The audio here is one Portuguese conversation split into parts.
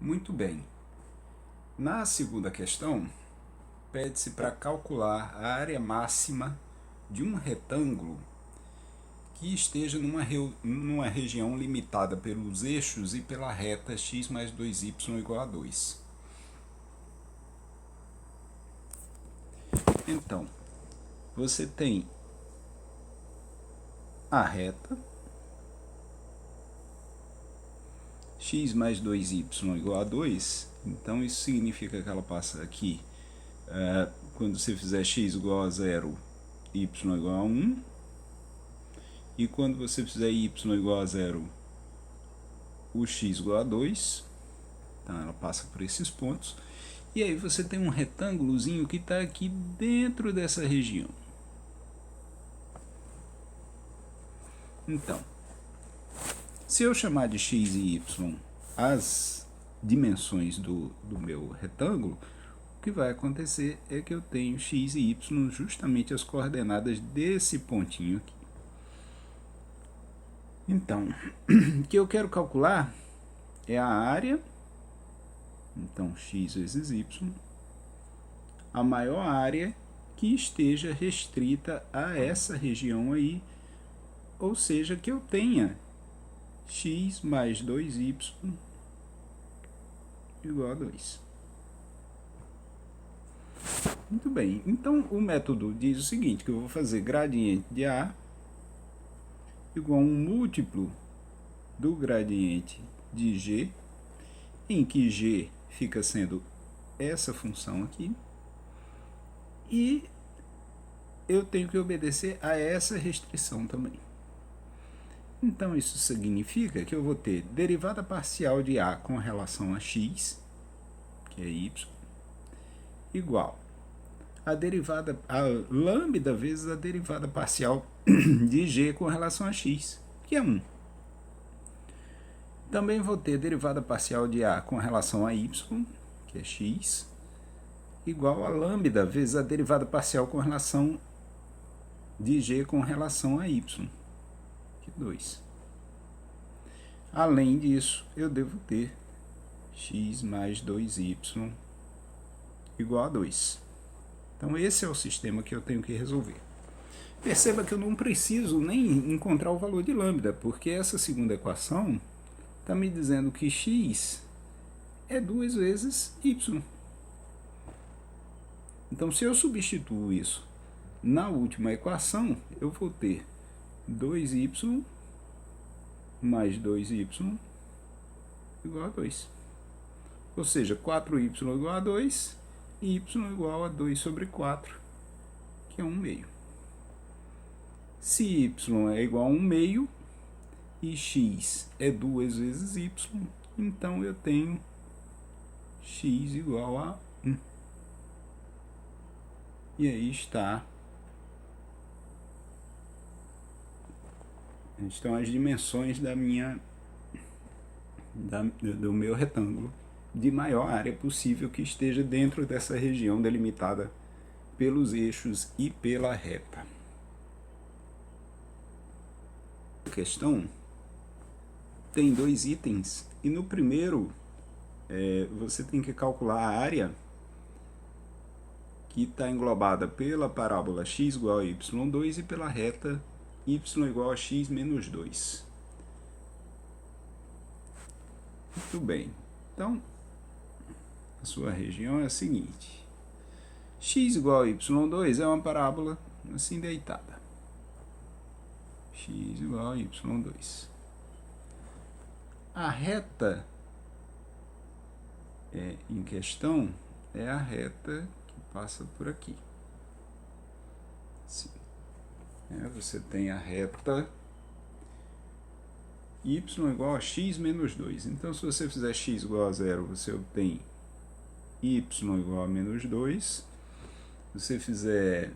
Muito bem. Na segunda questão, pede-se para calcular a área máxima de um retângulo que esteja numa região limitada pelos eixos e pela reta x mais 2y igual a 2. Então, você tem a reta x mais 2y igual a 2, então isso significa que ela passa aqui, quando você fizer x igual a 0, y igual a 1, e quando você fizer y igual a 0, o x igual a 2, então ela passa por esses pontos, e aí você tem um retângulozinho que está aqui dentro dessa região. Então, se eu chamar de x e y as dimensões do meu retângulo, o que vai acontecer é que eu tenho x e y justamente as coordenadas desse pontinho aqui. Então, o que eu quero calcular é a área, então x vezes y, a maior área que esteja restrita a essa região aí, ou seja, que eu tenha x mais 2y igual a 2. Muito bem, então o método diz o seguinte, que eu vou fazer gradiente de A igual a um múltiplo do gradiente de G, em que G fica sendo essa função aqui, e eu tenho que obedecer a essa restrição também. Então isso significa que eu vou ter derivada parcial de A com relação a x, que é y, igual a lambda vezes a derivada parcial de g com relação a x, que é 1. Também vou ter derivada parcial de A com relação a y, que é x, igual a lambda vezes a derivada parcial com relação de g com relação a y, que é 2. Além disso, eu devo ter x mais 2y igual a 2. Então esse é o sistema que eu tenho que resolver. Perceba que eu não preciso nem encontrar o valor de lambda, porque essa segunda equação está me dizendo que x é 2 vezes y. Então se eu substituo isso na última equação, eu vou ter 2y mais 2y igual a 2. Ou seja, 4y igual a 2, y igual a 2 sobre 4, que é 1 meio. Se y é igual a 1 meio e x é 2 vezes y, então eu tenho x igual a 1. E aí estão as dimensões do meu retângulo de maior área possível que esteja dentro dessa região delimitada pelos eixos e pela reta. A questão tem 2 itens, e no primeiro você tem que calcular a área que está englobada pela parábola x igual a y2 e pela reta y igual a x menos 2. Muito bem, então a sua região é a seguinte: x igual a y2 é uma parábola assim deitada. X igual a y2. A reta em questão é a reta que passa por aqui. Sim. Você tem a reta y igual a x menos 2. Então, se você fizer x igual a 0, você obtém y igual a menos 2. Se você fizer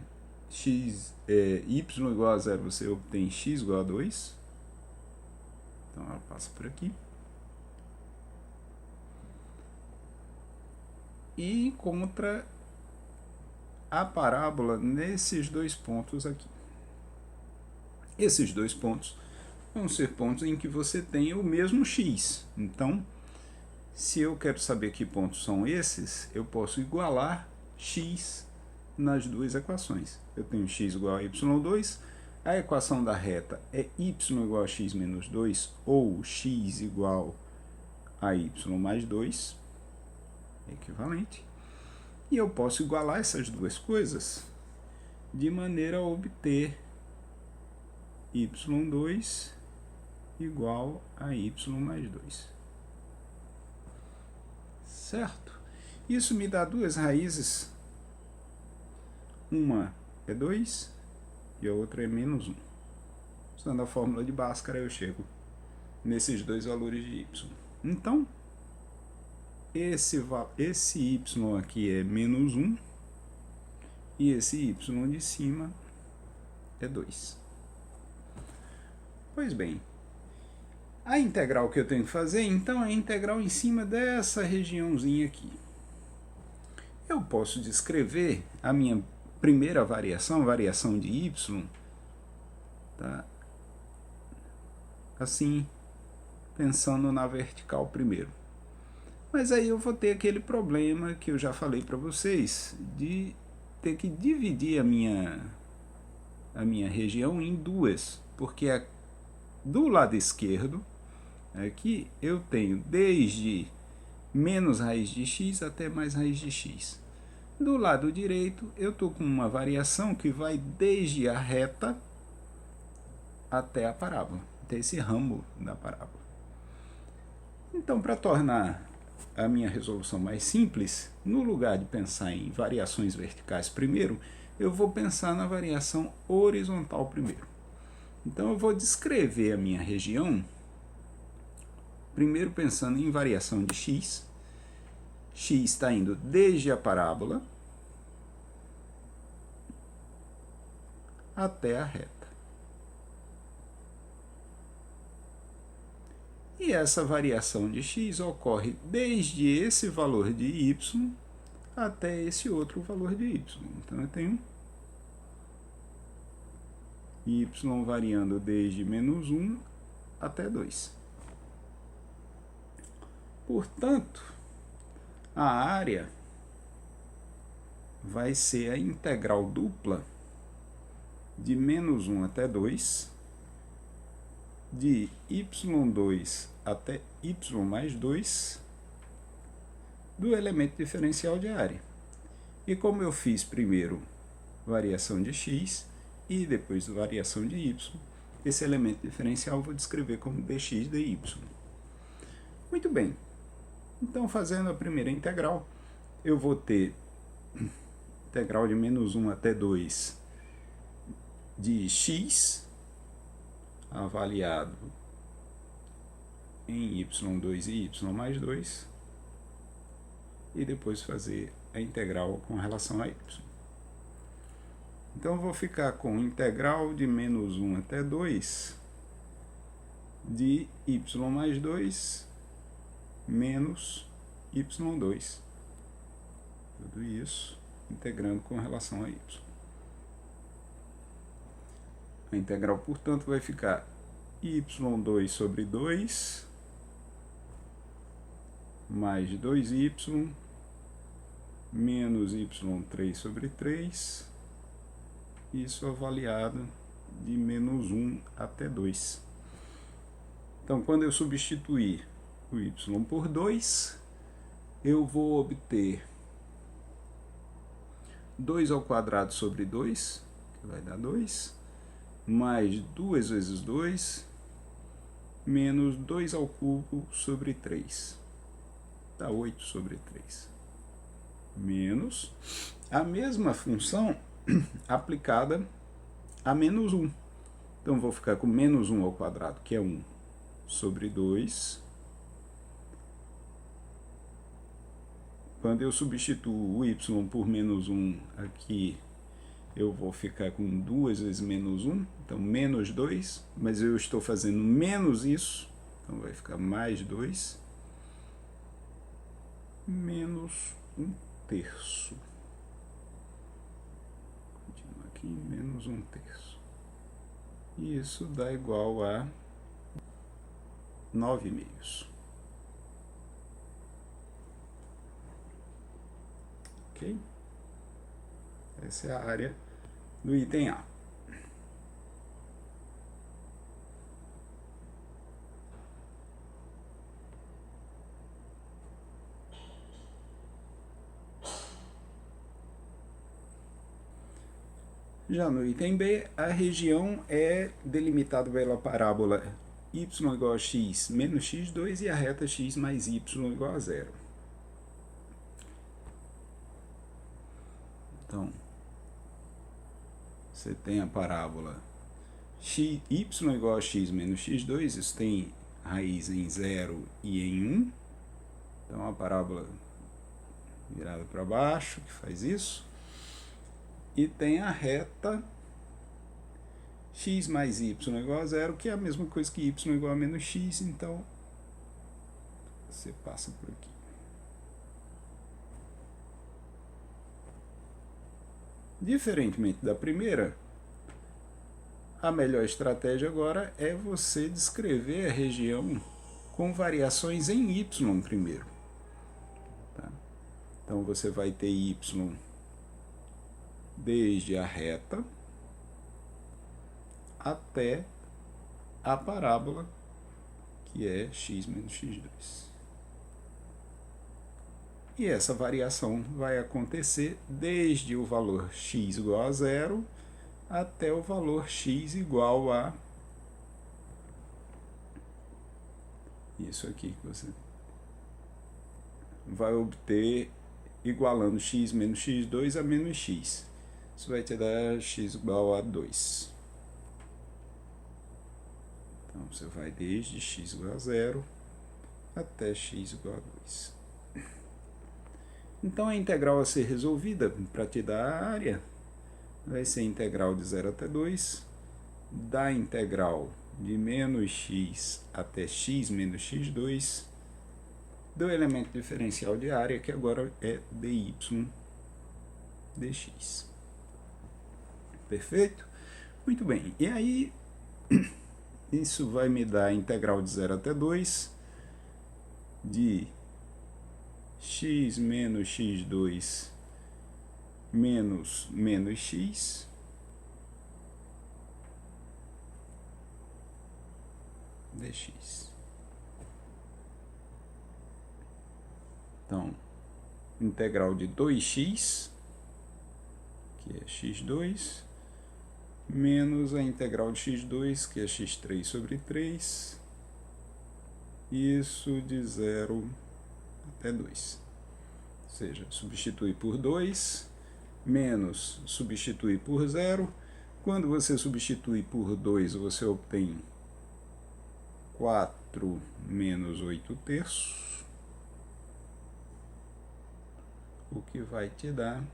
y igual a 0, você obtém x igual a 2. Então, ela passa por aqui. E encontra a parábola nesses dois pontos aqui. Esses dois pontos vão ser pontos em que você tem o mesmo x. Então, Se eu quero saber que pontos são esses, eu posso igualar x nas duas equações. Eu tenho x igual a y2, a equação da reta é y igual a x menos 2, ou x igual a y mais 2, equivalente. E eu posso igualar essas duas coisas de maneira a obter y2 igual a y mais 2. Certo? Isso me dá duas raízes. Uma é 2 e a outra é menos 1. Usando a fórmula de Bhaskara, eu chego nesses dois valores de y. Então, esse y aqui é menos 1 e esse y de cima é 2. Pois bem, a integral que eu tenho que fazer, então, é a integral em cima dessa regiãozinha aqui. Eu posso descrever a minha primeira variação de y, tá? Assim, pensando na vertical primeiro. Mas aí eu vou ter aquele problema que eu já falei para vocês, de ter que dividir a minha região em duas, porque do lado esquerdo, aqui eu tenho desde menos raiz de x até mais raiz de x. Do lado direito, eu estou com uma variação que vai desde a reta até a parábola, até esse ramo da parábola. Então, para tornar a minha resolução mais simples, no lugar de pensar em variações verticais primeiro, eu vou pensar na variação horizontal primeiro. Então, eu vou descrever a minha região, primeiro pensando em variação de x. X está indo desde a parábola até a reta. E essa variação de x ocorre desde esse valor de y até esse outro valor de y. Então, eu tenho y variando desde menos 1 até 2. Portanto, a área vai ser a integral dupla de menos 1 até 2, de y2 até y mais 2, do elemento diferencial de área. E como eu fiz primeiro variação de x e depois variação de y, esse elemento diferencial eu vou descrever como dx dy. Muito bem. Então, fazendo a primeira integral, eu vou ter integral de menos 1 até 2 de x avaliado em y2 e y mais 2, e depois fazer a integral com relação a y. Então, eu vou ficar com integral de menos 1 até 2 de y mais 2 menos y2. Tudo isso integrando com relação a y. A integral, portanto, vai ficar y2 sobre 2 mais 2y menos y3 sobre 3, isso avaliado de menos 1 até 2. Então, quando eu substituir o y por 2, eu vou obter 2 ao quadrado sobre 2, que vai dar 2, mais 2 vezes 2, menos 2 ao cubo sobre 3. Dá 8 sobre 3. Menos a mesma função aplicada a menos 1. Então, vou ficar com menos 1 ao quadrado, que é 1 sobre 2. Quando eu substituo o y por menos 1 aqui, eu vou ficar com 2 vezes menos 1, então menos 2, mas eu estou fazendo menos isso, então vai ficar mais 2, menos 1/3. Continua aqui, menos 1/3. E isso dá igual a 9/2. ok? Essa é a área do item A. Já no item B, a região é delimitada pela parábola y igual a x menos x2 e a reta x mais y igual a zero. Então, você tem a parábola y igual a x menos x2, isso tem raiz em 0 e em 1. Então, a parábola virada para baixo, que faz isso. E tem a reta x mais y igual a zero, que é a mesma coisa que y igual a menos x, então você passa por aqui. Diferentemente da primeira, a melhor estratégia agora é você descrever a região com variações em y primeiro. Tá? Então você vai ter y desde a reta até a parábola, que é x menos x2. E essa variação vai acontecer desde o valor x igual a zero até o valor x igual a isso aqui que você vai obter igualando x menos x2 a menos x. Isso vai te dar x igual a 2. Então, você vai desde x igual a zero até x igual a 2. Então, a integral a ser resolvida para te dar a área vai ser a integral de 0 até 2 da integral de menos x até x menos x2 do elemento diferencial de área, que agora é dy dx. Perfeito? Muito bem. E aí, isso vai me dar a integral de 0 até 2 de x menos x2 menos x dx. Então, integral de 2x, que é x2, menos a integral de x2, que é x3 sobre 3, isso de 0 até 2. Ou seja, substitui por 2, menos substitui por 0. Quando você substitui por 2, você obtém 4 menos 8 terços, o que vai te dar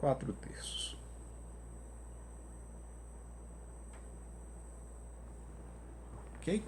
4 terços. Ok?